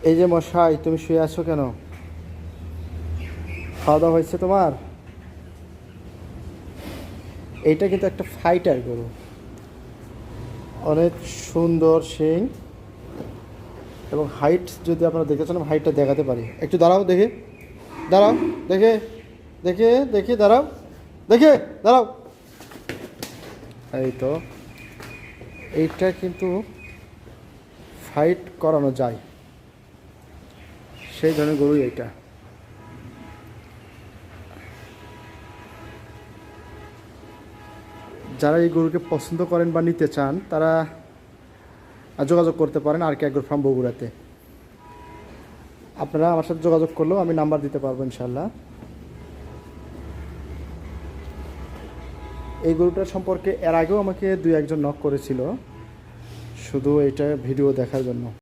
এই যে মশাই, তুমি শুয়ে আছো কেন? খাওয়া দাওয়া হয়েছে তোমার? এইটা কিন্তু একটা ফাইটার গরু, অনেক সুন্দর শিং এবং হাইট। যদি আপনারা দেখেছেন, আমি হাইটটা দেখাতে পারি। একটু দাঁড়াও দেখে, দাঁড়াও দেখে, দেখে দেখে দাঁড়াও, দেখে দাঁড়াও। এই তো, এইটা কিন্তু ফাইট করানো যায়, সেই ধরনের গরুই এইটা। যারা এই গরুকে পছন্দ করেন বা নিতে চান, তারা যোগাযোগ করতে পারেন আর কে এগ্রো ফার্ম বগুড়াতে। আপনারা আমার সাথে যোগাযোগ করলেও আমি নাম্বার দিতে পারবো ইনশাল্লাহ। এই গরুটার সম্পর্কে এর আগেও আমাকে দুই একজন নক করেছিল, শুধু এটা ভিডিও দেখার জন্য।